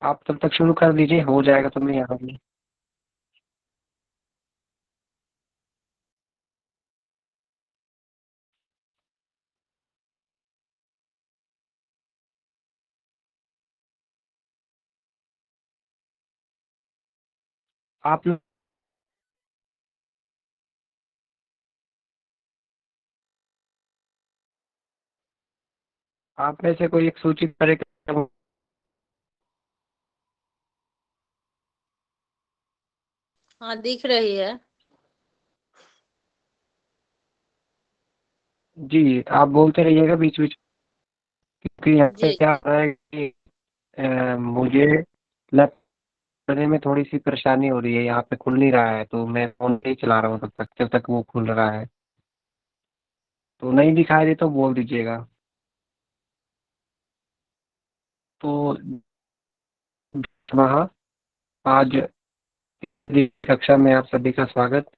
आप तब तक शुरू कर दीजिए, हो जाएगा तो मैं यहाँ भी। आप आप में से कोई एक सूची करे। हाँ दिख रही है। जी, आप बोलते रहिएगा बीच बीच, क्योंकि यहाँ पे जी क्या जी। हो रहा है कि मुझे लैप करने में थोड़ी सी परेशानी हो रही है, यहाँ पे खुल नहीं रहा है, तो मैं फोन नहीं चला रहा हूँ तब तक, जब तक वो खुल रहा है। तो नहीं दिखाई दे तो बोल दीजिएगा। तो वहाँ आज की कक्षा में आप सभी का स्वागत।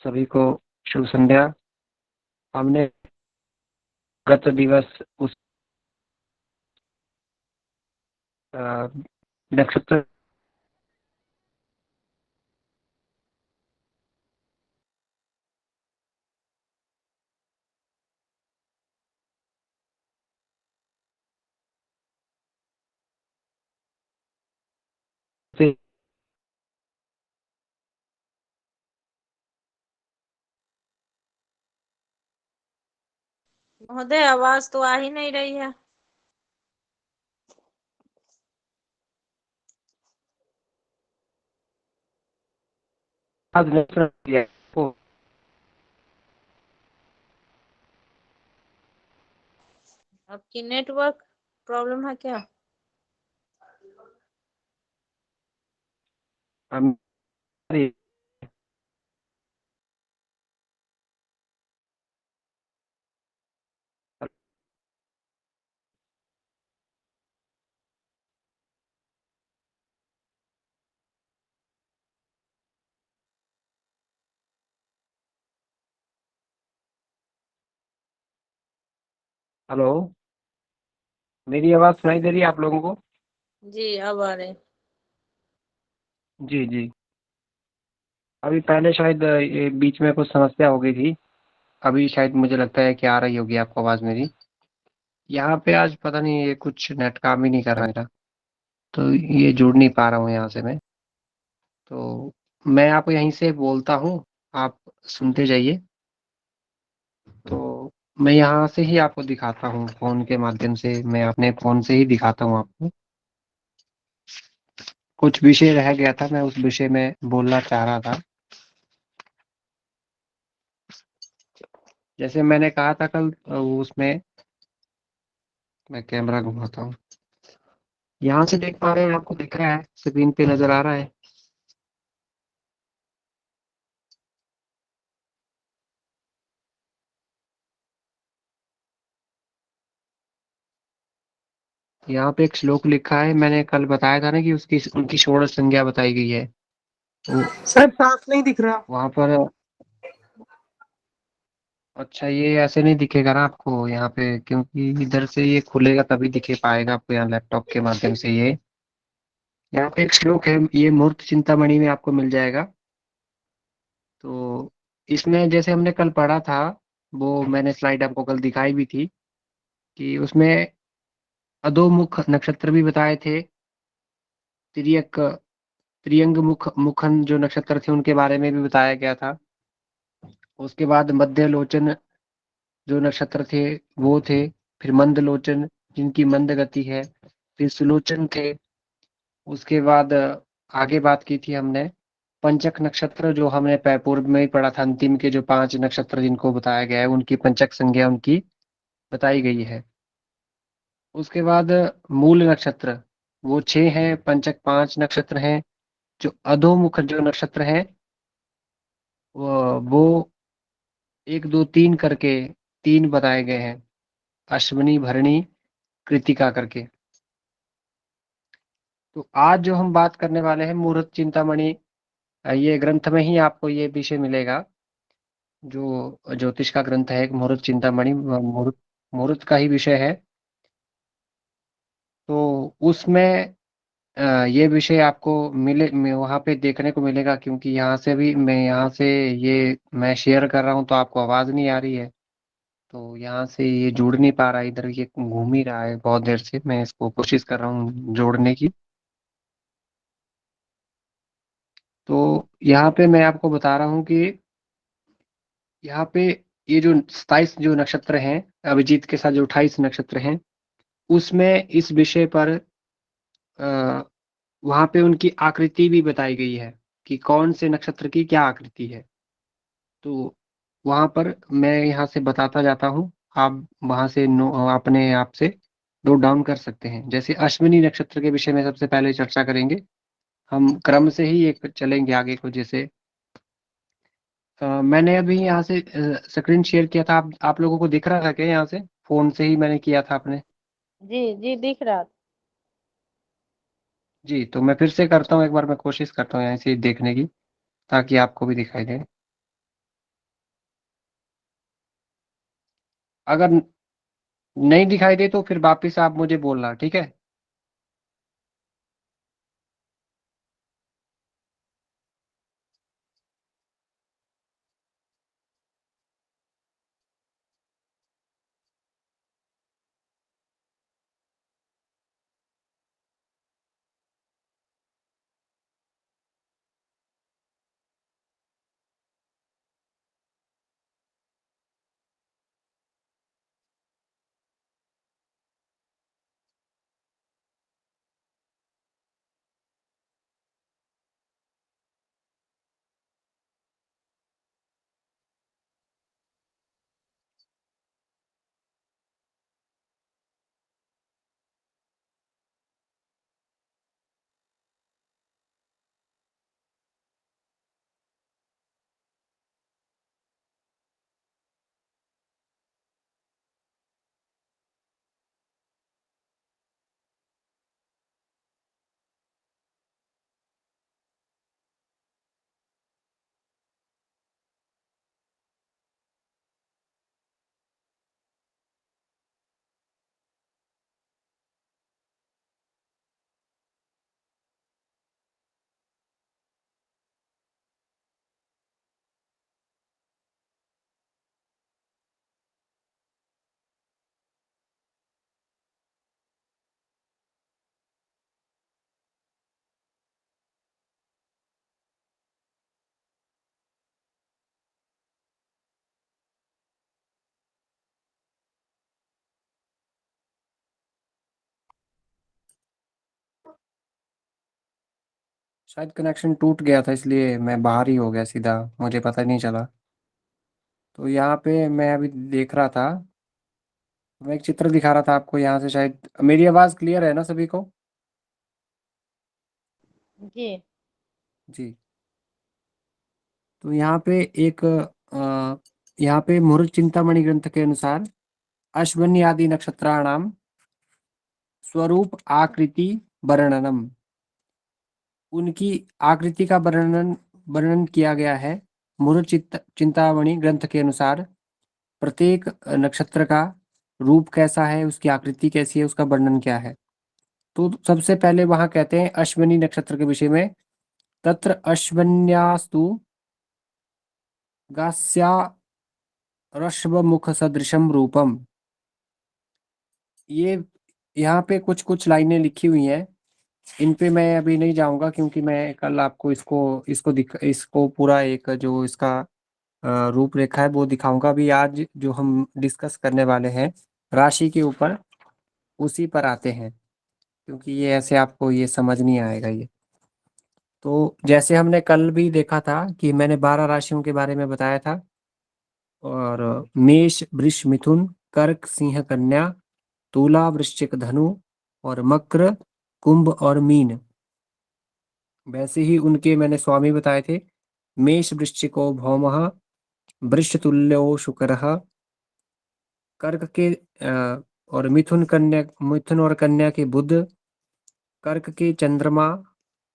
सभी को शुभ संध्या। हमने गत दिवस उस अ, नक्षत्र से महोदय आवाज तो आ ही नहीं रही है। आज नक्षत्र दिया है आपको। आपकी नेटवर्क प्रॉब्लम है क्या? हम हेलो, मेरी आवाज सुनाई दे रही है आप लोगों को? जी अब आ रहे। जी जी। अभी पहले शायद ये बीच में कुछ समस्या हो गई थी। अभी शायद मुझे लगता है कि आ रही होगी आपको आवाज मेरी। यहाँ पे आज पता नहीं ये कुछ नेट काम ही नहीं कर रहा मेरा, तो ये जुड़ नहीं पा रहा हूँ यहाँ से मैं। तो मैं आपको यहीं से बोलता हूँ, आप सुनते जाइए। तो मैं यहाँ से ही आपको दिखाता हूँ, फोन के माध्यम से मैं अपने फोन से ही दिखाता हूँ आपको। कुछ विषय रह गया था, मैं उस विषय में बोलना चाह रहा था। जैसे मैंने कहा था कल, उसमें मैं कैमरा घुमाता हूँ। यहाँ से देख पा रहे हैं, आपको दिख रहा है, स्क्रीन पे नजर आ रहा है। यहाँ पे एक श्लोक लिखा है, मैंने कल बताया था ना कि उसकी उनकी षोडश संज्ञा बताई गई है। वो सर साफ नहीं दिख रहा। वहां पर, अच्छा ये ऐसे नहीं दिखेगा ना आपको यहाँ पे, क्योंकि इधर से ये खुलेगा तभी दिखे पाएगा आपको यहाँ लैपटॉप के माध्यम से। ये यहाँ पे एक श्लोक है, ये मूर्त चिंतामणि में आपको मिल जाएगा। तो इसमें जैसे हमने कल पढ़ा था, वो मैंने स्लाइड आपको कल दिखाई भी थी, कि उसमें अधोमुख नक्षत्र भी बताए थे। तिर्यक त्रियंग मुखन जो नक्षत्र थे उनके बारे में भी बताया गया था। उसके बाद मध्य लोचन जो नक्षत्र थे वो थे। फिर मंद लोचन जिनकी मंद गति है। फिर सुलोचन थे। उसके बाद आगे बात की थी हमने पंचक नक्षत्र, जो हमने पूर्व में ही पढ़ा था, अंतिम के जो 5 नक्षत्र जिनको बताया गया है उनकी पंचक संज्ञा उनकी बताई गई है। उसके बाद मूल नक्षत्र, वो 6 हैं, पंचक 5 नक्षत्र हैं। जो अधोमुख जो नक्षत्र हैं वो 1 2 3 करके 3 बताए गए हैं, अश्विनी भरणी कृतिका करके। तो आज जो हम बात करने वाले हैं मुहूर्त चिंतामणि, ये ग्रंथ में ही आपको ये विषय मिलेगा। जो ज्योतिष का ग्रंथ है एक मुहूर्त चिंतामणि, मुहूर्त मुहूर्त का ही विषय है। तो उसमें ये विषय आपको वहाँ पे देखने को मिलेगा, क्योंकि यहाँ से भी मैं यहाँ से ये मैं शेयर कर रहा हूँ तो आपको आवाज़ नहीं आ रही है। तो यहाँ से ये जुड़ नहीं पा रहा है, इधर ये घूम ही रहा है बहुत देर से, मैं इसको कोशिश कर रहा हूँ जोड़ने की। तो यहाँ पे मैं आपको बता रहा हूँ कि यहाँ पे ये जो 27 जो नक्षत्र हैं, अभिजीत के साथ जो 28 नक्षत्र हैं, उसमें इस विषय पर अ, वहाँ पे उनकी आकृति भी बताई गई है कि कौन से नक्षत्र की क्या आकृति है। तो वहाँ पर मैं यहाँ से बताता जाता हूँ, आप वहाँ से अपने आप से नोट डाउन कर सकते हैं। जैसे अश्विनी नक्षत्र के विषय में सबसे पहले चर्चा करेंगे, हम क्रम से ही एक चलेंगे आगे को। जैसे मैंने अभी यहाँ से स्क्रीन शेयर किया था, आप लोगों को दिख रहा था क्या? यहाँ से फोन से ही मैंने किया था अपने। जी जी दिख रहा। जी, तो मैं फिर से करता हूँ, एक बार मैं कोशिश करता हूँ यहाँ से देखने की, ताकि आपको भी दिखाई दे। अगर नहीं दिखाई दे तो फिर वापिस आप मुझे बोलना, ठीक है? शायद कनेक्शन टूट गया था, इसलिए मैं बाहर ही हो गया सीधा, मुझे पता नहीं चला। तो यहाँ पे मैं अभी देख रहा था, मैं एक चित्र दिखा रहा था आपको यहाँ से। शायद मेरी आवाज़ क्लियर है ना सभी को? जी जी। तो यहाँ पे एक यहाँ पे मुहूर्त चिंतामणि ग्रंथ के अनुसार अश्वनी आदि नक्षत्राणाम स्वरूप आकृति वर्णनम, उनकी आकृति का वर्णन वर्णन किया गया है मुहूर्त चिंतामणि ग्रंथ के अनुसार। प्रत्येक नक्षत्र का रूप कैसा है, उसकी आकृति कैसी है, उसका वर्णन क्या है। तो सबसे पहले वहां कहते हैं अश्विनी नक्षत्र के विषय में, तत्र अश्वन्यास्तु गास्या रश्वमुख सदृशम रूपम। ये यहाँ पे कुछ कुछ लाइनें लिखी हुई हैं, इन पे मैं अभी नहीं जाऊंगा, क्योंकि मैं कल आपको इसको पूरा एक जो इसका रूपरेखा है वो दिखाऊंगा। अभी आज जो हम डिस्कस करने वाले हैं राशि के ऊपर, उसी पर आते हैं, क्योंकि ये ऐसे आपको ये समझ नहीं आएगा ये। तो जैसे हमने कल भी देखा था कि मैंने 12 राशियों के बारे में बताया था, और मेष वृष मिथुन कर्क सिंह कन्या तुला वृश्चिक धनु और मकर कुंभ और मीन, वैसे ही उनके मैंने स्वामी बताए थे। मेष वृश्चिको भौमः, वृष तुल्यो शुक्रः, कर्क के और मिथुन और कन्या के बुध, कर्क के चंद्रमा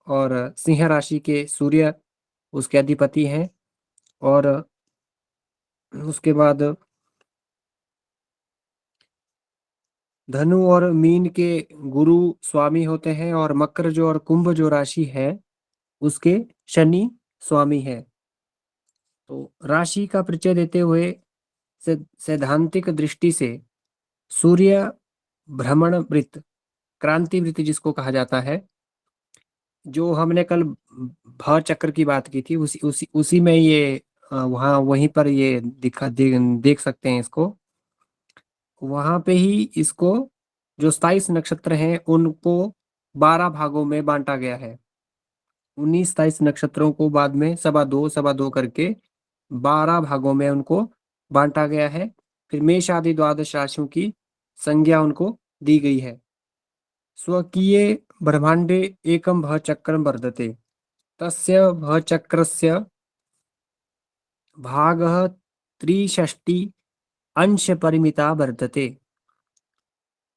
और सिंह राशि के सूर्य उसके अधिपति हैं। और उसके बाद धनु और मीन के गुरु स्वामी होते हैं, और मकर जो और कुंभ जो राशि है उसके शनि स्वामी है। तो राशि का परिचय देते हुए सैद्धांतिक दृष्टि से सूर्य भ्रमण वृत्त, क्रांति वृत्त जिसको कहा जाता है, जो हमने कल भ चक्र की बात की थी, उसी में ये वहाँ वहीं पर ये देख सकते हैं इसको। वहां पे ही इसको जो 27 नक्षत्र हैं उनको 12 भागों में बांटा गया है। 19-27 नक्षत्रों को बाद में सवा दो करके 12 भागों में उनको बांटा गया है। फिर मेष आदि द्वादश राशियों की संज्ञा उनको दी गई है। स्वकीय ब्रह्मांडे एकम भ चक्रम वर्तते, तस्य भ चक्रस्य भागः त्रिषष्टि अंश परिमिता वर्तते।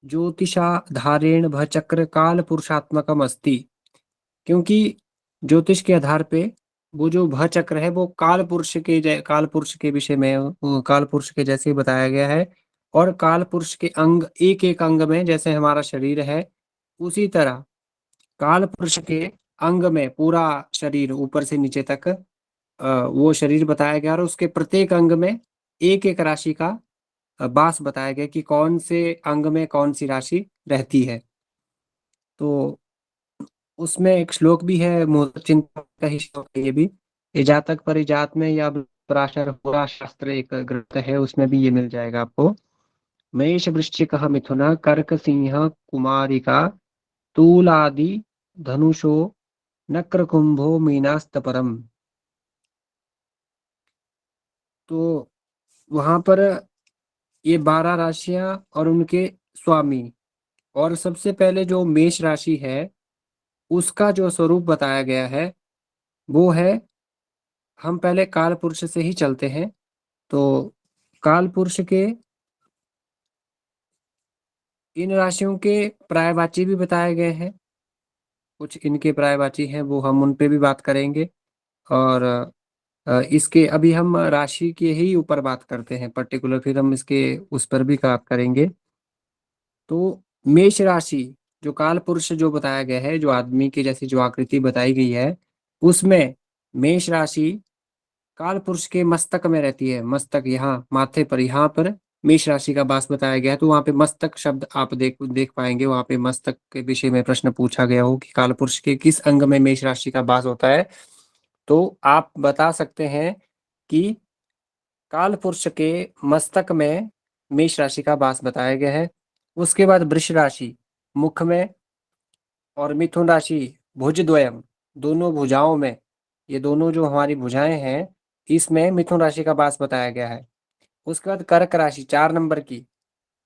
ज्योतिषाधारेण भ चक्र काल पुरुषात्मकम अस्ति। क्योंकि ज्योतिष के आधार पे वो जो भ चक्र है वो काल पुरुष के विषय में, काल पुरुष के जैसे ही बताया गया है। और काल पुरुष के अंग एक एक अंग में, जैसे हमारा शरीर है उसी तरह काल पुरुष के अंग में पूरा शरीर ऊपर से नीचे तक वो शरीर बताया गया, और उसके प्रत्येक अंग में एक एक राशि का बास बताया गया कि कौन से अंग में कौन सी राशि रहती है। तो उसमें एक श्लोक भी है, मुहूर्त चिंतन का ही श्लोक है ये भी। ये जातक परिजात में या पराशर पूरा शास्त्र एक ग्रंथ है, उसमें भी ये मिल जाएगा आपको। मेष वृश्चिक मिथुन कर्क सिंह कुमारिका तूलादि धनुषो नक्र कुंभो मीनास्तपरम। तो वहां पर ये 12 राशियां और उनके स्वामी। और सबसे पहले जो मेष राशि है उसका जो स्वरूप बताया गया है वो है, हम पहले काल पुरुष से ही चलते हैं। तो काल पुरुष के इन राशियों के पर्यायवाची भी बताए गए हैं। कुछ इनके पर्यायवाची हैं वो हम उन पे भी बात करेंगे। और इसके अभी हम राशि के ही ऊपर बात करते हैं पर्टिकुलर, फिर हम इसके उस पर भी बात करेंगे। तो मेष राशि जो काल पुरुष जो बताया गया है, जो आदमी की जैसी जो आकृति बताई गई है उसमें मेष राशि काल पुरुष के मस्तक में रहती है। मस्तक यहाँ माथे पर, यहाँ पर मेष राशि का वास बताया गया है। तो वहां पे मस्तक शब्द आप देख देख पाएंगे, वहां पे मस्तक के विषय में प्रश्न पूछा गया हो कि काल पुरुष के किस अंग में मेष राशि का वास होता है। तो आप बता सकते हैं कि काल पुरुष के मस्तक में मेष राशि का वास बताया गया है। उसके बाद वृष राशि मुख में, और मिथुन राशि भुजद्वयम, दोनों भुजाओं में। ये दोनों जो हमारी भुजाएं हैं इसमें मिथुन राशि का वास बताया गया है। उसके बाद कर्क राशि 4 नंबर की,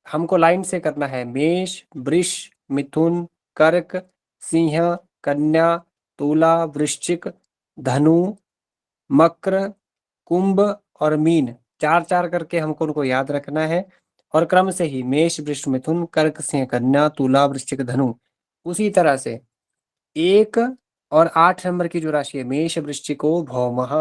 हमको लाइन से करना है। मेष, वृष, मिथुन, कर्क, सिंह, कन्या, तुला, वृश्चिक, धनु, मकर, कुंभ और मीन, 4-4 करके हमको उनको याद रखना है। और क्रम से ही मेष, वृष, मिथुन, कर्क, सिंह, कन्या, तुला, वृश्चिक, धनु। उसी तरह से 1 और 8 नंबर की जो राशि है मेष वृश्चिको भौमः,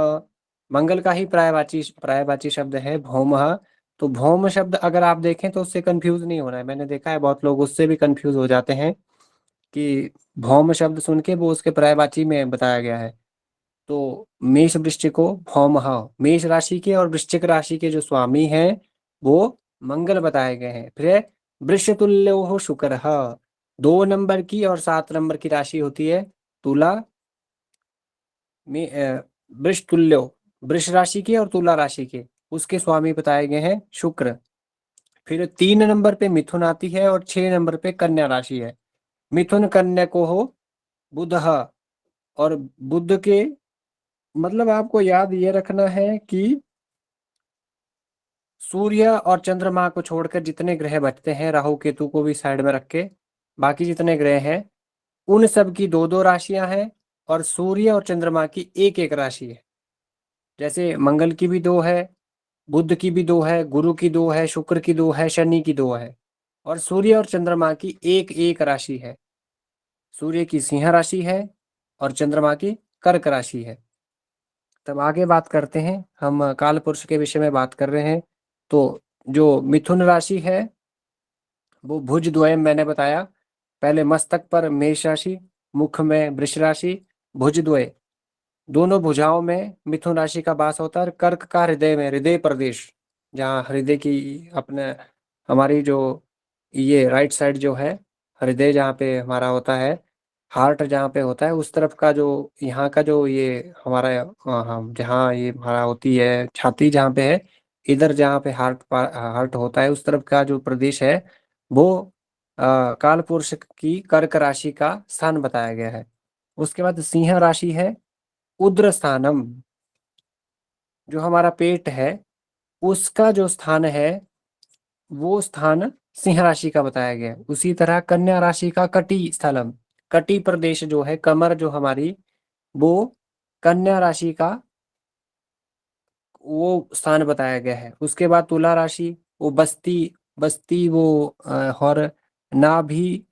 मंगल का ही प्रायवाची शब्द है भौमः। तो भौम शब्द अगर आप देखें तो उससे कंफ्यूज नहीं होना है। मैंने देखा है बहुत लोग उससे भी कंफ्यूज हो जाते हैं कि भौम शब्द सुन के वो उसके पर्यायवाची में बताया गया है। तो मेष वृश्चिको भौमः, मेष राशि के और वृश्चिक राशि के जो स्वामी हैं वो मंगल बताए गए हैं। फिर वृषतुल्यो शुक्रः, 2 नंबर की और 7 नंबर की राशि होती है तुला में। वृष तुल्यो, वृष राशि के और तुला राशि के, उसके स्वामी बताए गए हैं शुक्र। फिर 3 नंबर पे मिथुन आती है और 6 नंबर पे कन्या राशि है। मिथुन कन्या को हो बुध, और बुध के मतलब आपको याद ये रखना है कि सूर्य और चंद्रमा को छोड़कर जितने ग्रह बचते हैं, राहु केतु को भी साइड में रख के बाकी जितने ग्रह हैं उन सब की 2-2 राशियां हैं, और सूर्य और चंद्रमा की एक एक राशि है। जैसे मंगल की भी 2 है, बुध की भी 2 है, गुरु की 2 है, शुक्र की 2 है, शनि की 2 है। और सूर्य और चंद्रमा की एक एक राशि है। सूर्य की सिंह राशि है और चंद्रमा की कर्क राशि है। तब आगे बात करते हैं, हम काल पुरुष के विषय में बात कर रहे हैं। तो जो मिथुन राशि है वो भुज द्वयम मैंने बताया, पहले मस्तक पर मेष राशि, मुख में वृष राशि, भुज द्वय, दोनों भुजाओं में मिथुन राशि का वास होता है, और कर्क का हृदय में, हृदय प्रदेश, जहाँ हृदय की अपने हमारी जो ये राइट साइड जो है, हृदय जहाँ पे हमारा होता है, हार्ट जहाँ पे होता है, उस तरफ का जो यहाँ का जो ये हमारा हाँ, जहाँ ये हमारा होती है छाती जहाँ पे है, इधर जहाँ पे हार्ट होता है, उस तरफ का जो प्रदेश है वो काल पुरुष की कर्क राशि का स्थान बताया गया है। उसके बाद सिंह राशि है, उद्र स्थानम, जो हमारा पेट है उसका जो स्थान है वो स्थान सिंह राशि का बताया गया है। उसी तरह कन्या राशि का कटी स्थलम, कटी प्रदेश जो है, कमर जो हमारी, वो कन्या राशि का वो स्थान बताया गया है। उसके बाद तुला राशि, वो बस्ती, बस्ती वो और नाभि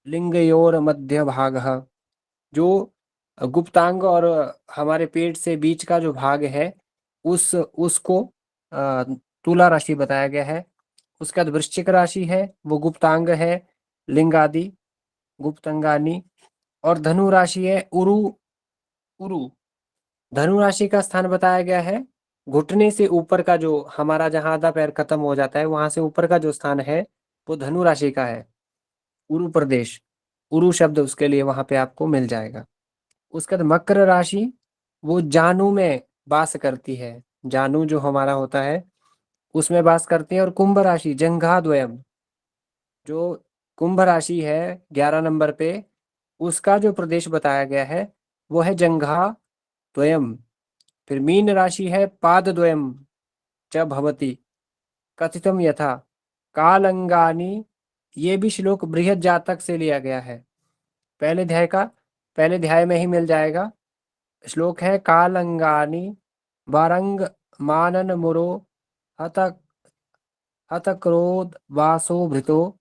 लिंगयोर मध्य भाग, जो गुप्तांग और हमारे पेट से बीच का जो भाग है उस उसको तुला राशि बताया गया है। उसके बाद वृश्चिक राशि है, वो गुप्तांग है, लिंगादि, गुप्तंगानी, और धनु राशि है उरु, उरु, धनु राशि का स्थान बताया गया है घुटने से ऊपर का, जो हमारा जहां आधा पैर खत्म हो जाता है वहां से ऊपर का जो स्थान है वो धनु राशि का है, उरु प्रदेश, उरु शब्द उसके लिए वहां पे आपको मिल जाएगा। उसके बाद मकर राशि, वो जानू में वास करती है, जानू जो हमारा होता है उसमें वास करती है। और कुंभ राशि जंघा द्वयम, जो कुंभ राशि है 11 नंबर पे, उसका जो प्रदेश बताया गया है वो है जंघा द्वयम। फिर मीन राशि है पाद द्वयम च भवति कथितम यथा कालंगानी, ये भी श्लोक बृहद जातक से लिया गया है, पहले अध्याय का, पहले अध्याय में ही मिल जाएगा। श्लोक है कालंगानी वारंग मानन मुरो हत हत क्रोध वासो भृतो,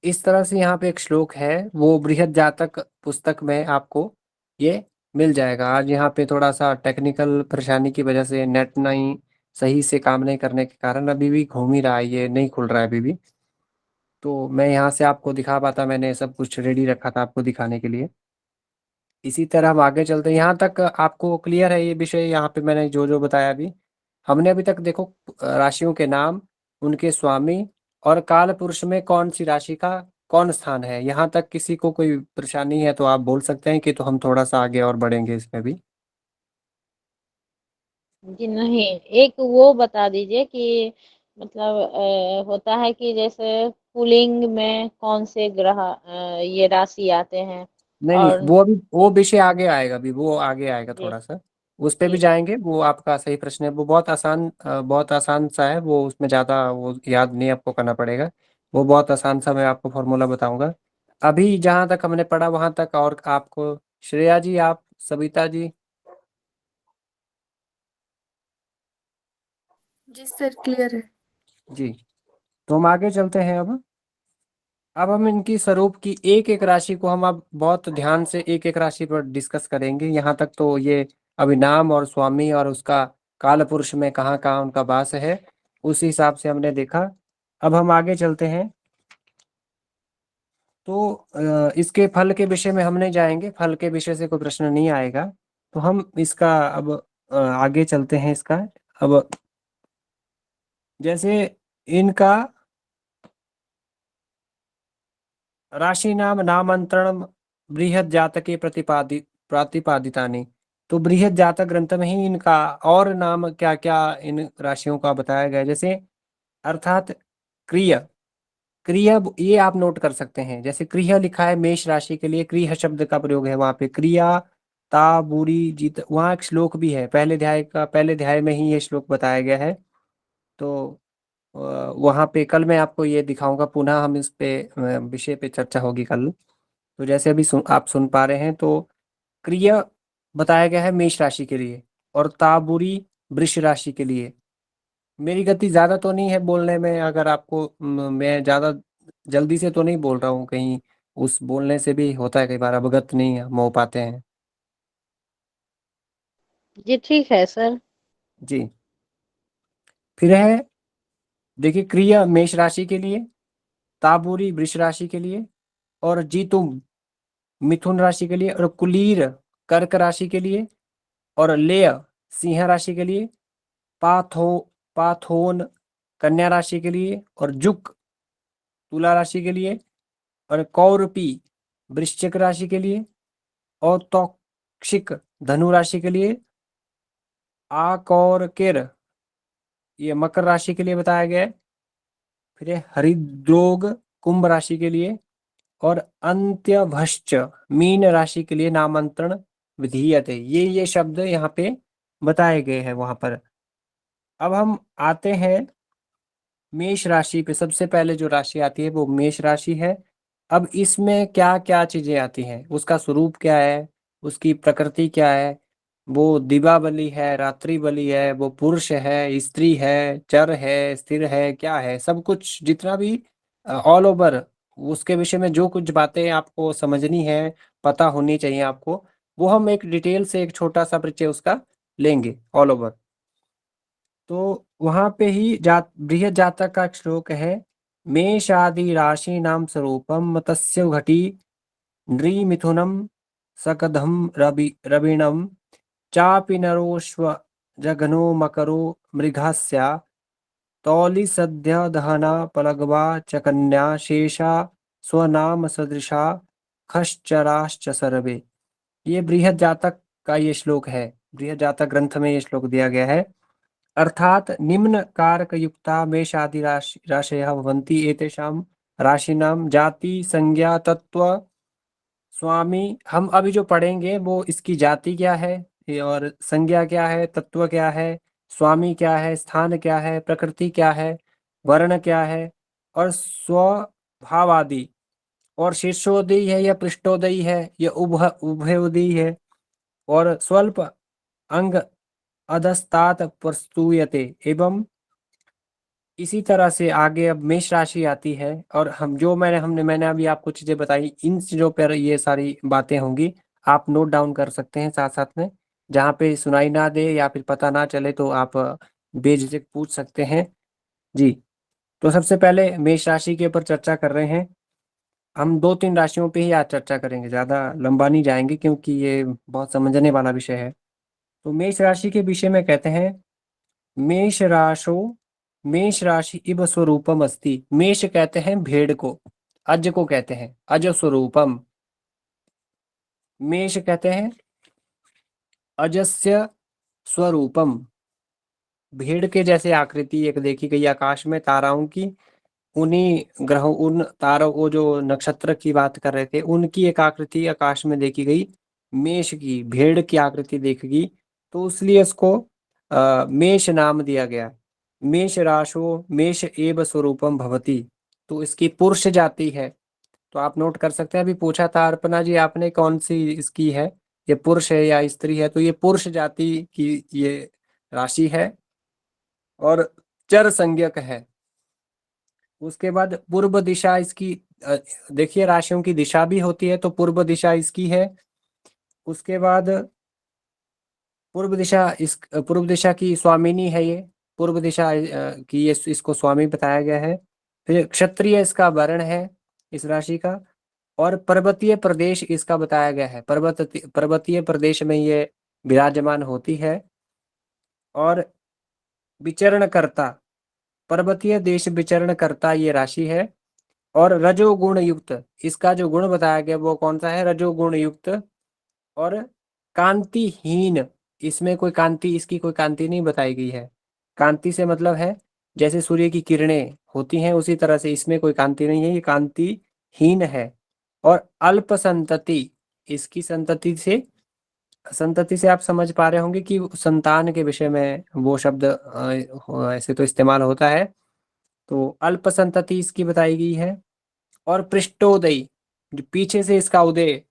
इस तरह से यहाँ पे एक श्लोक है, वो बृहद जातक पुस्तक में आपको ये मिल जाएगा। आज यहाँ पे थोड़ा सा टेक्निकल परेशानी की वजह से नेट नहीं सही से काम नहीं करने के कारण अभी भी घूम ही रहा है, ये नहीं खुल रहा है अभी भी। तो मैं यहाँ से आपको दिखा पाता, मैंने सब कुछ रेडी रखा था आपको दिखाने के लिए। इसी तरह हम आगे चलते हैं, यहाँ तक आपको क्लियर है ये विषय, यहाँ पे मैंने जो जो बताया अभी, हमने अभी तक देखो राशियों के नाम, उनके स्वामी, और काल पुरुष में कौन सी राशि का कौन स्थान है। यहाँ तक किसी को कोई परेशानी है तो आप बोल सकते हैं कि, तो हम थोड़ा सा आगे और बढ़ेंगे इसमें भी। जी नहीं, एक वो बता दीजिए कि मतलब होता है कि जैसे पुलिंग में कौन से ग्रह ये राशि आते हैं। नहीं नहीं, और वो अभी वो विषय आगे आएगा, अभी वो आगे आएगा जी थोड़ा सा, उस पे भी जी जाएंगे। वो आपका सही प्रश्न है, वो बहुत आसान, बहुत आसान सा है वो, उसमें ज़्यादा वो याद नहीं आपको करना पड़ेगा। वो बहुत आसान सा मैं आपको फॉर्मूला बताऊंगा। अभी जहाँ तक हमने पढ़ा वहां तक, और आपको श्रेया जी, आप सविता जी। जी सर, क्लियर है। जी, तो हम आगे चलते हैं। अब हम इनकी स्वरूप की एक एक राशि को हम अब बहुत ध्यान से एक एक राशि पर डिस्कस करेंगे। यहाँ तक तो ये अभी नाम और स्वामी और उसका काल पुरुष में कहाँ कहाँ उनका वास है उस हिसाब से हमने देखा। अब हम आगे चलते हैं। तो इसके फल के विषय में हम नहीं जाएंगे, फल के विषय से कोई प्रश्न नहीं आएगा। तो हम इसका अब आगे चलते हैं इसका। अब जैसे इनका राशि नाम नामांतरण बृहद जातके प्रतिपादितानि, तो बृहद जातक ग्रंथ में ही इनका और नाम क्या क्या इन राशियों का बताया गया है। जैसे अर्थात क्रिय, क्रिय ये आप नोट कर सकते हैं, जैसे क्रिय लिखा है मेष राशि के लिए, क्रिय शब्द का प्रयोग है वहां पे, क्रिया ता बुरी जीत, वहां एक श्लोक भी है, पहले अध्याय का, पहले अध्याय में ही ये श्लोक बताया गया है। तो वहां पे कल मैं आपको ये दिखाऊंगा, पुनः हम इस पे विषय पे चर्चा होगी कल। तो जैसे अभी आप सुन पा रहे हैं, तो क्रिय बताया गया है मेष राशि के लिए, और ताबुरी वृष राशि के लिए। मेरी गति ज्यादा तो नहीं है बोलने में, अगर आपको मैं ज्यादा जल्दी से तो नहीं बोल रहा हूँ, कहीं उस बोलने से भी होता है कई बार अवगत नहीं हम हो पाते हैं। जी ठीक है सर। जी, फिर है, देखिए क्रिया मेष राशि के लिए, ताबूरी वृष राशि के लिए, और जीतुम मिथुन राशि के लिए, और कुलीर कर्क राशि के लिए, और लेय सिंह राशि के लिए, पाथो पाथोन कन्या राशि के लिए, और जुक तुला राशि के लिए, और कौरपी वृश्चिक राशि के लिए, और तौक्षिक धनु राशि के लिए, आकौरकिर ये मकर राशि के लिए बताया गया है। फिर है हरिद्रोग कुंभ राशि के लिए, और अंत्यभश्च मीन राशि के लिए नामांतरण विधीयते। ये शब्द यहाँ पे बताए गए हैं वहां पर। अब हम आते हैं मेष राशि पे। सबसे पहले जो राशि आती है वो मेष राशि है। अब इसमें क्या क्या चीजें आती हैं, उसका स्वरूप क्या है, उसकी प्रकृति क्या है, वो दिवा बलि है, रात्रि बलि है, वो पुरुष है, स्त्री है, चर है, स्थिर है, क्या है, सब कुछ जितना भी ऑल ओवर उसके विषय में जो कुछ बातें आपको समझनी है, पता होनी चाहिए आपको, वो हम एक डिटेल से एक छोटा सा परिचय उसका लेंगे ऑल ओवर। तो वहां पे ही बृहद जातक का एक श्लोक है, मेषादि राशि नाम स्वरूपम मत्स्य घटी नृमिथुनम सकधम रविणम चापि नरोश्व जघनो मकरो मृगस्या तौलि सद्य दहना पलगवा च कन्या शेषा स्वनाम सदृशा खश्चराश्च सर्वे। ये बृहद जातक का ये श्लोक है। बृहद जातक ग्रंथ में ये श्लोक दिया गया है। अर्थात निम्न कारक युक्ता मेषादि राशयः भवन्ति एतेषां राशिनां जाति संज्ञा तत्व स्वामी। हम अभी जो पढ़ेंगे वो इसकी जाति क्या है, और संज्ञा क्या है, तत्व क्या है, स्वामी क्या है, स्थान क्या है, प्रकृति क्या है, वर्ण क्या है, और स्वभाव आदि, और शीर्षोदयी है या पृष्ठोदयी है या उभयोदयी है, और स्वल्प अंग अधस्तात प्रस्तूयते। एवं इसी तरह से आगे अब मेष राशि आती है, और हम जो मैंने अभी आपको चीजें बताई, इन चीजों पर ये सारी बातें होंगी। आप नोट डाउन कर सकते हैं साथ साथ में, जहाँ पे सुनाई ना दे या फिर पता ना चले तो आप बेझिझक पूछ सकते हैं। जी। तो सबसे पहले मेष राशि के ऊपर चर्चा कर रहे हैं। हम दो तीन राशियों पे ही आज चर्चा करेंगे, ज्यादा लंबा नहीं जाएंगे क्योंकि ये बहुत समझने वाला विषय है। तो मेष राशि के विषय में कहते हैं, मेष राशो मेष राशि इव स्वरूपम अस्ति। मेष कहते हैं भेड़ को, अज को कहते हैं अज स्वरूपम। मेष कहते हैं अजस्य स्वरूपम। भेड़ के जैसे आकृति एक देखी गई आकाश में ताराओं की, उन्हीं ग्रहों उन तारों को जो नक्षत्र की बात कर रहे थे उनकी एक आकृति आकाश में देखी गई, मेष की भेड़ की आकृति देखी गई, तो इसलिए इसको मेष नाम दिया गया। मेष राशो मेष एव स्वरूपम भवति। तो इसकी पुरुष जाति है। तो आप नोट कर सकते हैं, अभी पूछा था अर्पणा जी आपने कौन सी इसकी है, ये पुरुष है या स्त्री है, तो ये पुरुष जाति की ये राशि है और चर संज्ञक है। उसके बाद पूर्व दिशा इसकी, देखिए राशियों की दिशा भी होती है, तो पूर्व दिशा इसकी है। उसके बाद पूर्व दिशा की स्वामिनी है ये, पूर्व दिशा की ये इसको स्वामी बताया गया है। फिर क्षत्रिय इसका वर्ण है इस राशि का, और पर्वतीय प्रदेश इसका बताया गया है, पर्वतीय प्रदेश में ये विराजमान होती है। और विचरण करता, पर्वतीय देश विचरण करता ये राशि है। और रजोगुण युक्त, इसका जो गुण बताया गया वो कौन सा है, रजोगुण युक्त। और कांतिहीन, इसमें कोई कांति, इसकी कोई कांति नहीं बताई गई है। कांति से मतलब है जैसे सूर्य की किरणें होती हैं उसी तरह से इसमें कोई कांति नहीं है, ये कांतिहीन है। और अल्प संतति, इसकी संतति से आप समझ पा रहे होंगे कि संतान के विषय में वो शब्द ऐसे तो इस्तेमाल होता है। तो अल्प संतति इसकी बताई गई है। और पृष्ठोदयी, जो पीछे से इसका उदय,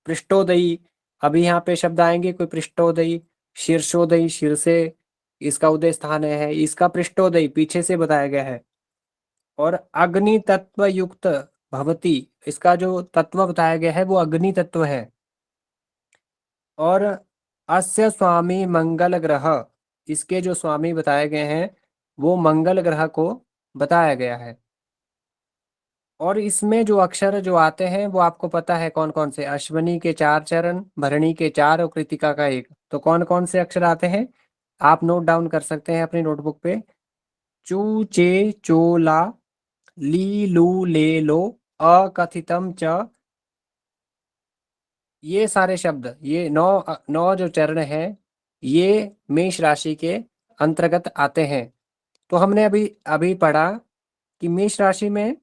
पृष्ठोदयी, अभी यहाँ पे शब्द आएंगे कोई पृष्ठोदयी, शीर्षोदयी, शीर्षे इसका उदय स्थान है, इसका पृष्ठोदयी पीछे से बताया गया है। और अग्नि तत्व युक्त भवती, इसका जो तत्व बताया गया है वो अग्नि तत्व है। और अस्य स्वामी मंगल ग्रह, इसके जो स्वामी बताए गए हैं वो मंगल ग्रह को बताया गया है। और इसमें जो अक्षर जो आते हैं वो आपको पता है कौन कौन से? अश्वनी के 4 चरण, भरणी के 4 और कृतिका का 1। तो कौन कौन से अक्षर आते हैं आप नोट डाउन कर सकते हैं अपनी नोटबुक पे। चू चे चो ला, ली लू ले लो, अकथितम च। ये सारे शब्द, ये नौ नौ जो चरण हैं, ये मेष राशि के अंतर्गत आते हैं। तो हमने अभी अभी पढ़ा कि मेष राशि में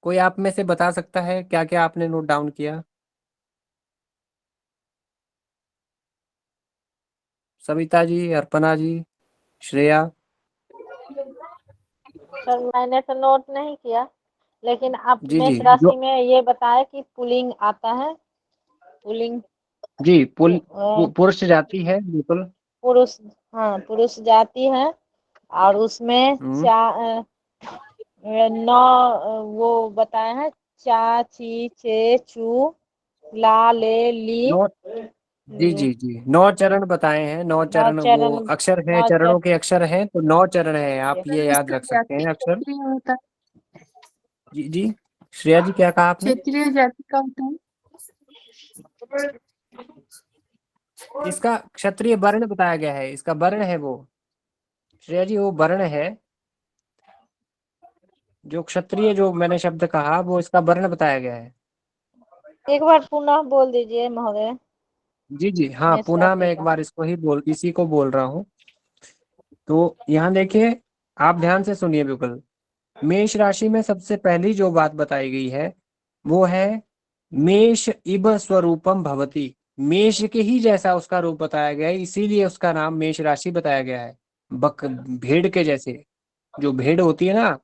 कोई आप में से बता सकता है क्या क्या आपने नोट डाउन किया? सविता जी, अर्पणा जी, श्रेया। सर मैंने तो नोट नहीं किया, लेकिन आप जी जी मेष जो राशि में ये बताया कि पुल्लिंग आता है। पुल्लिंग जी पुरुष पु- जाति है बिल्कुल। पुरुष, हाँ पुरुष जाति है। और उसमें हम्म। नौ वो बताए हैं। चा ची चे चू ला ले ली नौ, जी जी जी 9 चरण बताए हैं। नौ नौ चरण वो चरण, अक्षर हैं, नौ चरणों चरण। के अक्षर हैं, तो 9 चरण हैं, आप सर ये याद इसका रख सकते जाति हैं अक्षर। क्षत्रिय होता है? जी जी श्रेया जी क्या कहा आपने? क्षेत्रीय जाति का होता है? इसका क्षत्रिय वर्ण बताया गया है, इसका वर्ण है वो। श्रेया जी वो वर्ण है, जो क्षत्रिय जो मैंने शब्द कहा वो इसका वर्ण बताया गया है। एक बार पुनः बोल दीजिए महोदय। जी जी हाँ, मेष पुनः मैं राशि एक का। बार इसी को बोल रहा हूँ। तो यहाँ देखिए, आप ध्यान से सुनिए बिल्कुल। मेष राशि में सबसे पहली जो बात बताई गई है वो है मेष इव स्वरूपम भवति। मेष के ही जैसा उसका रूप बताया गया है, इसीलिए उसका नाम मेष राशि बताया गया है। बक भेड़ के जैसे, जो भेड़ होती है ना,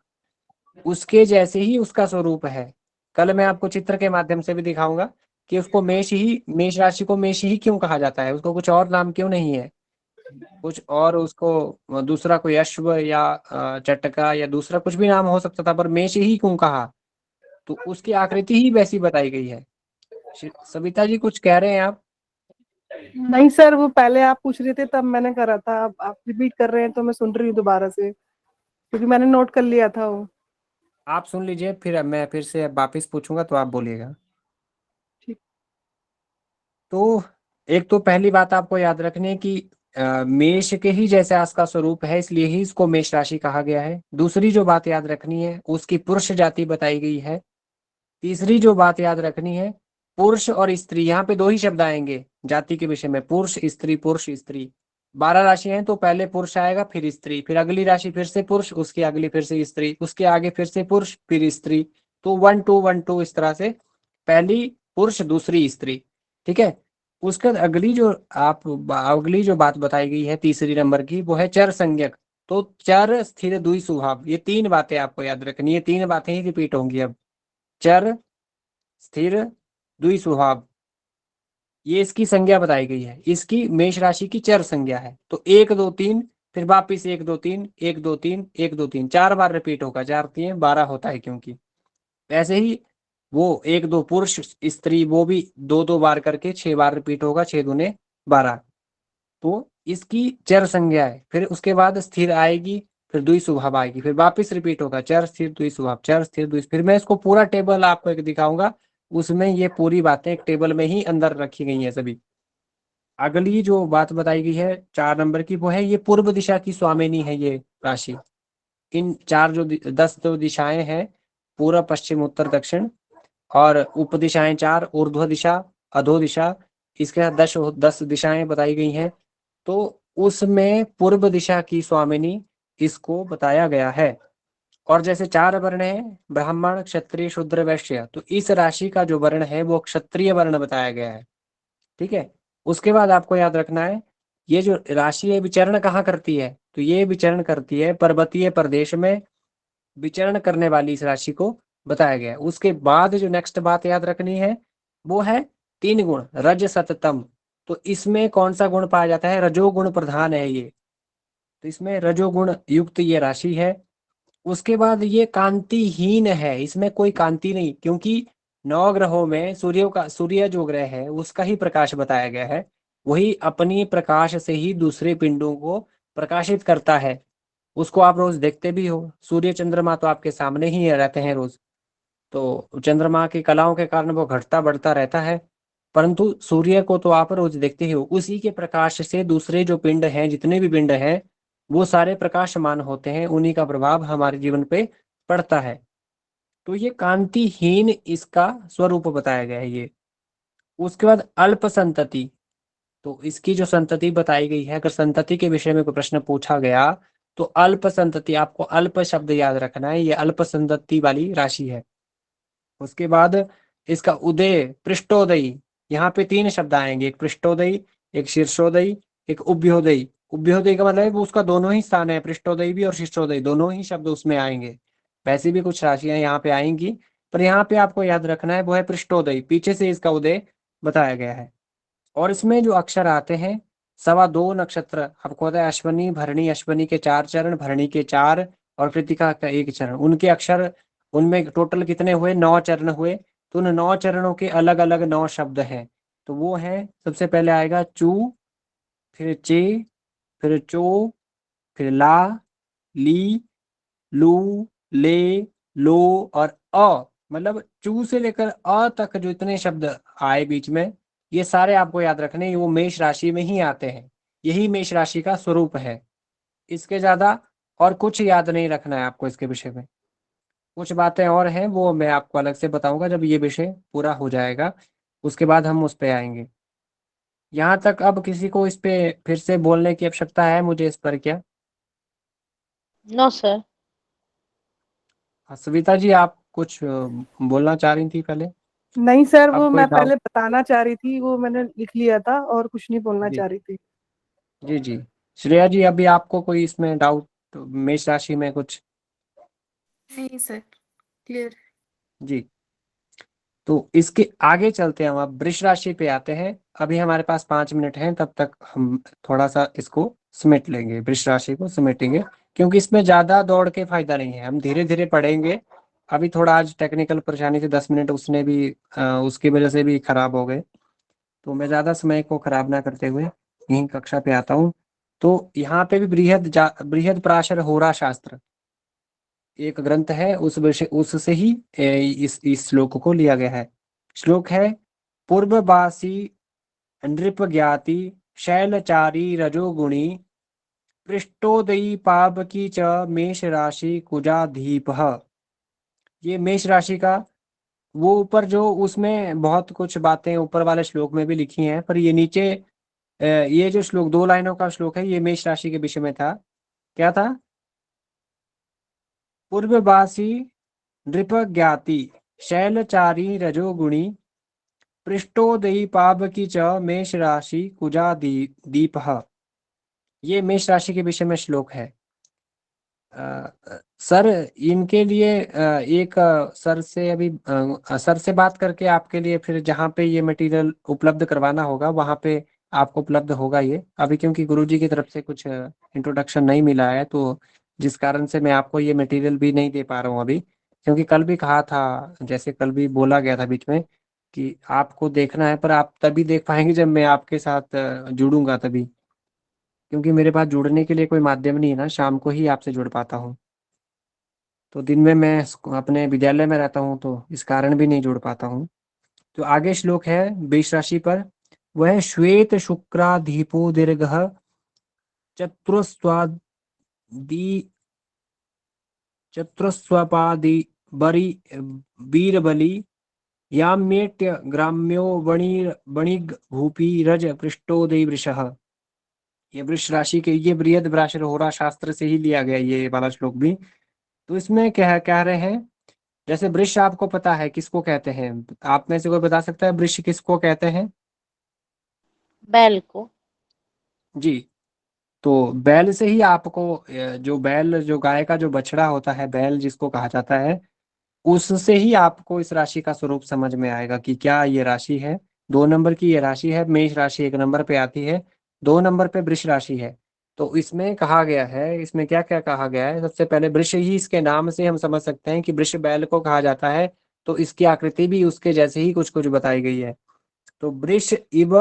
उसके जैसे ही उसका स्वरूप है। कल मैं आपको चित्र के माध्यम से भी दिखाऊंगा कि उसको मेष राशि को मेष ही क्यों कहा जाता है, उसको कुछ और नाम क्यों नहीं है। कुछ और उसको दूसरा कोई अश्व या चटका या दूसरा कुछ भी नाम हो सकता था, पर मेष ही क्यों कहा? तो उसकी आकृति ही वैसी बताई गई है। सविता जी कुछ कह रहे हैं आप? नहीं सर, वो पहले आप पूछ रहे थे तब मैंने करा था, अब आप रिपीट कर रहे हैं तो मैं सुन रही हूँ दोबारा से, क्योंकि मैंने नोट कर लिया था वो। आप सुन लीजिए, फिर मैं फिर से वापिस पूछूंगा तो आप बोलिएगा। ठीक। तो एक तो पहली बात आपको याद रखनी है कि मेष के ही जैसे इसका स्वरूप है, इसलिए ही इसको मेष राशि कहा गया है। दूसरी जो बात याद रखनी है, उसकी पुरुष जाति बताई गई है। तीसरी जो बात याद रखनी है, पुरुष और स्त्री, यहाँ पे 2 ही शब्द आएंगे जाति के विषय में, पुरुष स्त्री। 12 राशि हैं तो पहले पुरुष आएगा फिर स्त्री, फिर अगली राशि फिर से पुरुष, उसकी अगली फिर से स्त्री, उसके आगे फिर से पुरुष फिर स्त्री। तो 1 2 1 2 इस तरह से, पहली पुरुष दूसरी स्त्री। ठीक है। उसके बाद अगली जो बात बताई गई है तीसरी नंबर की, वो है चर संज्ञक। तो चर स्थिर द्वि स्वभाव, ये 3 बातें आपको याद रखनी है, 3 बातें ही रिपीट होंगी अब। चर स्थिर द्वि स्वभाव, ये इसकी संज्ञा बताई गई है, इसकी मेष राशि की चर संज्ञा है। तो 1 2 3, फिर वापिस 1 2 3 1 2 3 1 2 3, 4 बार रिपीट होगा, 4 3 12 होता है क्योंकि। ऐसे ही वो 1 2 पुरुष स्त्री, वो भी 2 2 बार करके 6 बार रिपीट होगा, 6 दूने 12। तो इसकी चर संज्ञा है। फिर उसके बाद स्थिर आएगी, फिर द्वि स्वभाव आएगी, फिर वापस रिपीट होगा चर स्थिर द्वि स्वभाव, चर स्थिर द्वि। फिर मैं इसको पूरा टेबल आपको एक दिखाऊंगा, उसमें ये पूरी बातें एक टेबल में ही अंदर रखी गई हैं सभी। अगली जो बात बताई गई है 4 नंबर की, वो है ये पूर्व दिशा की स्वामिनी है ये राशि। इन 10 जो दिशाएं हैं, पूर्व पश्चिम उत्तर दक्षिण, और उप दिशाएं 4, ऊर्ध्व दिशा, अधो दिशा, इसके साथ 10 दिशाएं बताई गई हैं। तो उसमें पूर्व दिशा की स्वामिनी इसको बताया गया है। और जैसे 4 वर्ण है, ब्राह्मण क्षत्रिय शूद्र वैश्य, तो इस राशि का जो वर्ण है वो क्षत्रिय वर्ण बताया गया है। ठीक है। उसके बाद आपको याद रखना है, ये जो राशि है विचरण कहाँ करती है, तो ये विचरण करती है पर्वतीय प्रदेश में, विचरण करने वाली इस राशि को बताया गया है। उसके बाद जो नेक्स्ट बात याद रखनी है, वो है 3 गुण रज सततम। तो इसमें कौन सा गुण पाया जाता है? रजोगुण प्रधान है ये। तो इसमें रजोगुण युक्त ये राशि है। उसके बाद ये कांतिहीन है, इसमें कोई कांति नहीं, क्योंकि 9 ग्रहों में सूर्य जो ग्रह है उसका ही प्रकाश बताया गया है। वही अपनी प्रकाश से ही दूसरे पिंडों को प्रकाशित करता है। उसको आप रोज देखते भी हो, सूर्य चंद्रमा तो आपके सामने ही रहते हैं रोज। तो चंद्रमा की कलाओं के कारण वो घटता बढ़ता रहता है, परंतु सूर्य को तो आप रोज देखते ही हो। उसी के प्रकाश से दूसरे जो पिंड हैं, जितने भी पिंड हैं, वो सारे प्रकाशमान होते हैं, उन्हीं का प्रभाव हमारे जीवन पे पड़ता है। तो ये कांतिहीन इसका स्वरूप बताया गया है ये। उसके बाद अल्प संतति, तो इसकी जो संतति बताई गई है, अगर संतति के विषय में कोई प्रश्न पूछा गया तो अल्प संतति, आपको अल्प शब्द याद रखना है, ये अल्प संतति वाली राशि है। उसके बाद इसका उदय, पृष्ठोदयी, यहाँ पे तीन शब्द आएंगे, एक पृष्ठोदयी, एक शीर्षोदयी, एक उभयोदयी। उभयोदयी का मतलब है वो उसका दोनों ही स्थान है, पृष्ठोदयी भी और शीर्षोदयी दोनों ही शब्द उसमें आएंगे। वैसे भी कुछ राशियां यहाँ पे आएंगी, पर यहाँ पे आपको याद रखना है वो है पृष्ठोदयी, पीछे से इसका उदय बताया गया है। और इसमें जो अक्षर आते हैं, 2.25 नक्षत्र आपको पता है, अश्वनी भरणी, अश्वनी के 4 चरण, भरणी के 4 और कृतिका का 1 चरण, उनके अक्षर, उनमें टोटल कितने हुए, 9 चरण हुए। तो उन 9 चरणों के अलग अलग 9 शब्द हैं। तो वो है, सबसे पहले आएगा चू, फिर चे, फिर चो, फिर ला, ली, लू, ले, लो और अ। मतलब चू से लेकर अ तक जो इतने शब्द आए बीच में, ये सारे आपको याद रखने हैं, वो मेष राशि में ही आते हैं। यही मेष राशि का स्वरूप है। इसके ज्यादा और कुछ याद नहीं रखना है आपको इसके विषय में। कुछ बातें और हैं, वो मैं आपको अलग से बताऊंगा जब ये विषय पूरा हो जाएगा, उसके बाद हम उस पे आएंगे। यहाँ तक अब किसी को इस पे फिर से बोलने की आवश्यकता है मुझे इस पर क्या? No sir. सविता जी, आप कुछ बोलना चाह रही थी पहले? नहीं सर, अब वो कोई मैं डाउट? पहले बताना चाह रही थी, वो मैंने लिख लिया था और कुछ नहीं बोलना जी चाह रही थी। जी जी। श्रेया जी, अभी आपको कोई इसमें डाउट मेष राशि में कुछ? नहीं सर, क्लियर। जी, तो इसके आगे चलते हैं, हम अब वृष राशि पे आते हैं। अभी हमारे पास 5 मिनट हैं, तब तक हम थोड़ा सा इसको समेट लेंगे, वृष राशि को समेटेंगे, क्योंकि इसमें ज्यादा दौड़ के फायदा नहीं है, हम धीरे धीरे पढ़ेंगे। अभी थोड़ा आज टेक्निकल परेशानी से 10 मिनट उसने भी उसकी वजह से भी खराब हो गए, तो मैं ज्यादा समय को खराब ना करते हुए यहीं कक्षा पे आता हूँ। तो यहाँ पे भी बृहद पराशर होरा शास्त्र एक ग्रंथ है, उस विषय उससे ही इस श्लोक को लिया गया है। श्लोक है, पूर्ववासी नृप ज्ञाति शैलचारी रजोगुणी पृष्ठोदयी पावकी च मेष राशि कुजाधीप। ये मेष राशि का, वो ऊपर जो उसमें बहुत कुछ बातें ऊपर वाले श्लोक में भी लिखी हैं, पर ये नीचे ये जो श्लोक 2 लाइनों का श्लोक है, ये मेष राशि के विषय में था। क्या था? पूर्ववासी नृप ज्ञाति शैलचारी रजोगुणी पृष्ठोदयी पावकी च मेष राशि कुजा दीप। ये मेष राशि के विषय में श्लोक है। सर, इनके लिए एक सर से अभी सर से बात करके आपके लिए फिर जहाँ पे ये मटेरियल उपलब्ध करवाना होगा वहाँ पे आपको उपलब्ध होगा ये अभी, क्योंकि गुरुजी की तरफ से कुछ इंट्रोडक्शन नहीं मिला है, तो जिस कारण से मैं आपको ये मटेरियल भी नहीं दे पा रहा हूँ अभी। क्योंकि कल भी कहा था, जैसे कल भी बोला गया था बीच में कि आपको देखना है, पर आप तभी देख पाएंगे जब मैं आपके साथ जुड़ूंगा तभी, क्योंकि मेरे पास जुड़ने के लिए कोई माध्यम नहीं है ना, शाम को ही आपसे जुड़ पाता हूँ। तो दिन में मैं अपने विद्यालय में रहता हूँ, तो इस कारण भी नहीं जुड़ पाता हूँ। तो आगे श्लोक है वृष राशि पर, वह श्वेत शुक्राधीपो दीर्घ चतुस्वादी चतुस्वपादी बरी वीरबली याम्येट्य ग्राम्यो वणिग भूपी रज पृष्ठोदय वृषः। ये वृष राशि के, ये बृहद पराशर होरा शास्त्र से ही लिया गया ये वाला श्लोक भी। तो इसमें क्या कह रहे हैं, जैसे वृष आपको पता है किसको कहते हैं? आप में से कोई बता सकता है वृष किसको कहते हैं? बैल को। जी, तो बैल से ही आपको जो बैल, जो गाय का जो बछड़ा होता है, बैल जिसको कहा जाता है, उससे ही आपको इस राशि का स्वरूप समझ में आएगा कि क्या ये राशि है। 2 नंबर की ये राशि है, मेष राशि 1 नंबर पे आती है, 2 नंबर पे वृष राशि है। तो इसमें कहा गया है, इसमें क्या क्या कहा गया है, सबसे पहले वृष ही, इसके नाम से हम समझ सकते हैं कि वृष बैल को कहा जाता है, तो इसकी आकृति भी उसके जैसे ही कुछ कुछ बताई गई है। तो वृष इव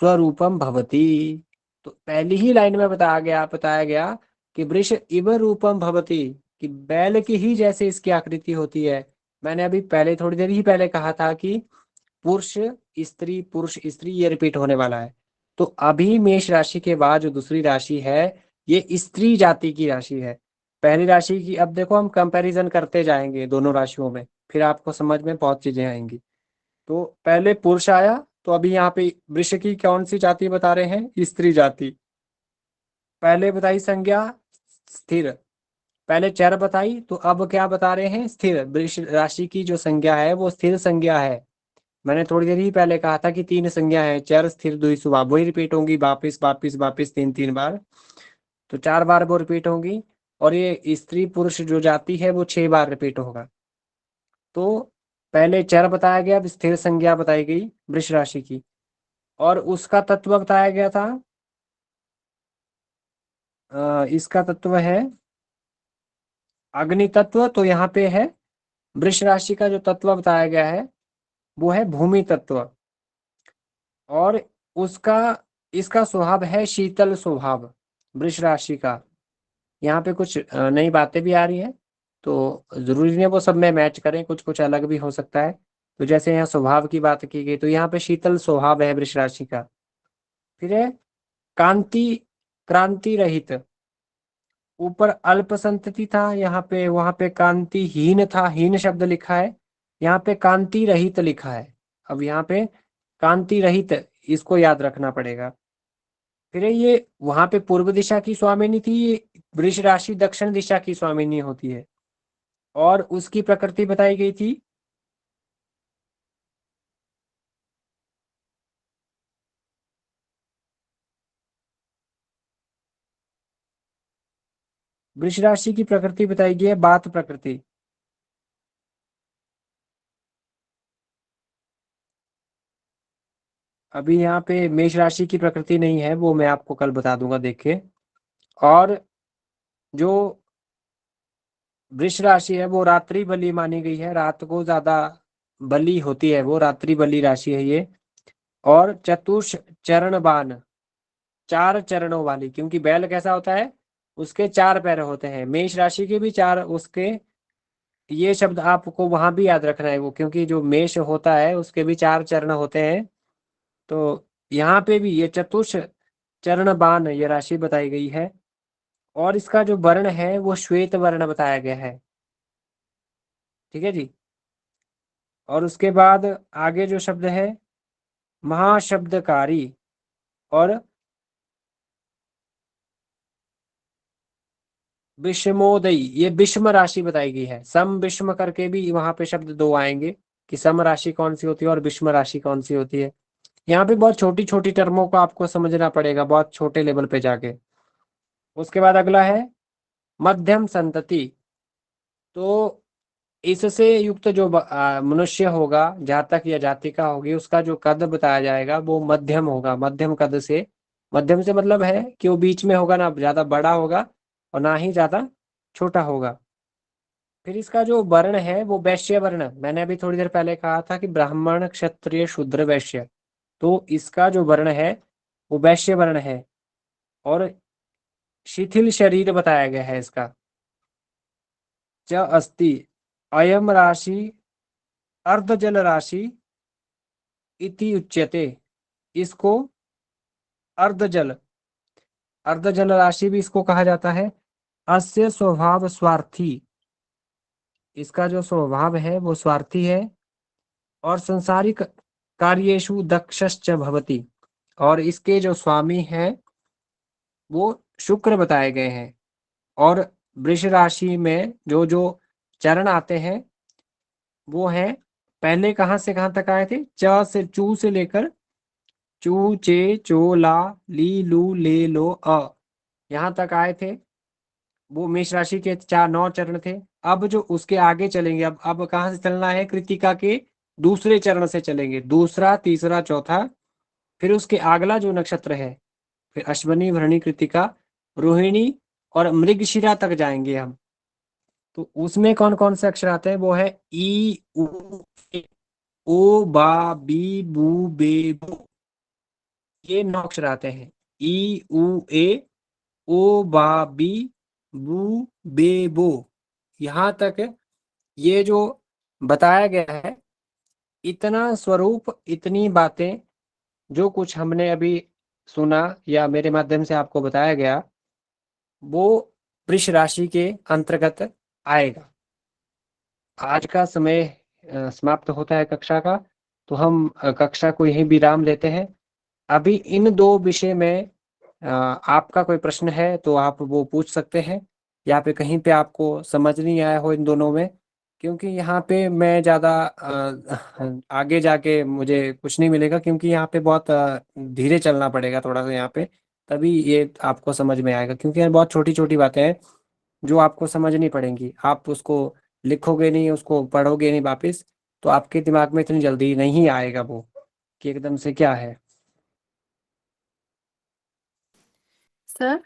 स्वरूपम भवति, तो पहली ही लाइन में बताया गया कि वृष इव रूपम भवति, कि बैल की ही जैसे इसकी आकृति होती है, मैंने अभी पहले थोड़ी देर ही पहले कहा था कि पुरुष स्त्री ये रिपीट होने वाला है। तो अभी मेष राशि के बाद जो दूसरी राशि है ये स्त्री जाति की राशि है। पहली राशि की अब देखो हम कंपैरिजन करते जाएंगे दोनों राशियों में, फिर आपको समझ में बहुत चीजें आएंगी। तो पहले पुरुष आया, तो अभी यहाँ पे वृष की कौन सी जाति बता रहे हैं? स्त्री जाति। पहले बताई संज्ञा स्थिर, पहले चर बताई, तो अब क्या बता रहे हैं? स्थिर। वृष राशि की जो संज्ञा है वो स्थिर संज्ञा है। मैंने थोड़ी देर ही पहले कहा था कि 3 संज्ञा है, चर स्थिर दुई स्वभाव, वही रिपीट होंगी वापिस वापिस वापिस 3 बार। तो 4 बार वो रिपीट होंगी, और ये स्त्री पुरुष जो जाति है वो 6 बार रिपीट होगा। तो पहले चर बताया गया, अब स्थिर संज्ञा बताई गई वृष राशि की, और उसका तत्व बताया गया था। इसका तत्व है अग्नि तत्व। तो यहाँ पे है वृष राशि का जो तत्व बताया गया है वो है भूमि तत्व, और उसका इसका स्वभाव है शीतल स्वभाव वृष राशि का। यहाँ पे कुछ नई बातें भी आ रही है, तो जरूरी नहीं है वो सब में मैच करें, कुछ कुछ अलग भी हो सकता है। तो जैसे यहाँ स्वभाव की बात की गई, तो यहाँ पे शीतल स्वभाव है वृष राशि का। फिर है कांति क्रांति रहित, ऊपर अल्प संतति था, यहाँ पे वहां पे कांतिहीन था, हीन शब्द लिखा है, यहाँ पे कांति रहित लिखा है। अब यहाँ पे कांति रहित, इसको याद रखना पड़ेगा। फिर ये वहां पे पूर्व दिशा की स्वामिनी थी, ये वृष राशि दक्षिण दिशा की स्वामिनी होती है, और उसकी प्रकृति बताई गई थी वृष राशि की प्रकृति बताई गई है बात प्रकृति। अभी यहाँ पे मेष राशि की प्रकृति नहीं है, वो मैं आपको कल बता दूंगा देख के। और जो वृष राशि है वो रात्रि बली मानी गई है, रात को ज्यादा बली होती है, वो रात्रि बली राशि है ये। और चतुष चरण बान, 4 चरणों वाली, क्योंकि बैल कैसा होता है? उसके 4 पैर होते हैं, मेष राशि के भी 4 उसके। ये शब्द आपको वहां भी याद रखना है वो, क्योंकि जो मेष होता है उसके भी 4 चरण होते हैं। तो यहाँ पे भी ये चतुष चरण बान ये राशि बताई गई है, और इसका जो वर्ण है वो श्वेत वर्ण बताया गया है। ठीक है जी। और उसके बाद आगे जो शब्द है महाशब्दकारी, और विषमोदयी, ये विषम राशि बताई गई है। सम विषम करके भी वहां पे शब्द 2 आएंगे कि सम राशि कौन सी होती है और विषम राशि कौन सी होती है। यहाँ पे बहुत छोटी छोटी टर्मों को आपको समझना पड़ेगा, बहुत छोटे लेवल पे जाके। उसके बाद अगला है मध्यम संतति। तो इससे युक्त जो मनुष्य होगा, जातक या जातिका होगी, उसका जो कद बताया जाएगा वो मध्यम होगा। मध्यम कद से, मध्यम से मतलब है कि वो बीच में होगा, ना ज्यादा बड़ा होगा और ना ही ज्यादा छोटा होगा। फिर इसका जो वर्ण है वो वैश्य वर्ण, मैंने अभी थोड़ी देर पहले कहा था कि ब्राह्मण क्षत्रिय शूद्र वैश्य, तो इसका जो वर्ण है वो वैश्य वर्ण है। और शिथिल शरीर बताया गया है इसका। च अस्ति अयम राशि अर्ध जल राशि इति उच्यते, इसको अर्ध जल, अर्ध जल राशि भी इसको कहा जाता है। अस्य स्वभाव स्वार्थी, इसका जो स्वभाव है वो स्वार्थी है, और संसारिक कार्येषु दक्षश्च भवति, और इसके जो स्वामी हैं वो शुक्र बताए गए हैं। और वृष राशि में जो जो चरण आते हैं वो है, पहले कहां से कहां तक आए थे? च से चू से लेकर चू चे चो ला ली लू ले लो अ, यहां तक आए थे। वो मेष राशि के 9 चरण थे। अब जो उसके आगे चलेंगे, अब कहां से चलना है? कृतिका के दूसरे चरण से चलेंगे, दूसरा तीसरा चौथा, फिर उसके अगला जो नक्षत्र है, फिर अश्वनी भरणी कृतिका रोहिणी और मृगशिरा तक जाएंगे हम। तो उसमें कौन कौन से अक्षर आते हैं? वो है ई उ ए, ओ बा बी बू बे बो, ये 9 अक्षर आते हैं। ई उ ए, ओ बा बी बू बे बो, यहाँ तक ये जो बताया गया है, इतना स्वरूप, इतनी बातें, जो कुछ हमने अभी सुना या मेरे माध्यम से आपको बताया गया, वो वृष राशि के अंतर्गत आएगा। आज का समय समाप्त होता है कक्षा का, तो हम कक्षा को यहीं विराम लेते हैं। अभी इन दो विषय में आपका कोई प्रश्न है तो आप वो पूछ सकते हैं, या पे कहीं पे आपको समझ नहीं आया हो इन दोनों में, क्योंकि यहाँ पे मैं ज़्यादा आगे जाके मुझे कुछ नहीं मिलेगा, क्योंकि यहाँ पे बहुत धीरे चलना पड़ेगा थोड़ा सा यहाँ पे, तभी ये आपको समझ में आएगा, क्योंकि यहाँ बहुत छोटी छोटी बातें हैं जो आपको समझ नहीं पड़ेंगी। आप उसको लिखोगे नहीं, उसको पढ़ोगे नहीं वापिस, तो आपके दिमाग में इतनी जल्दी नहीं आएगा वो कि एकदम से क्या है। सर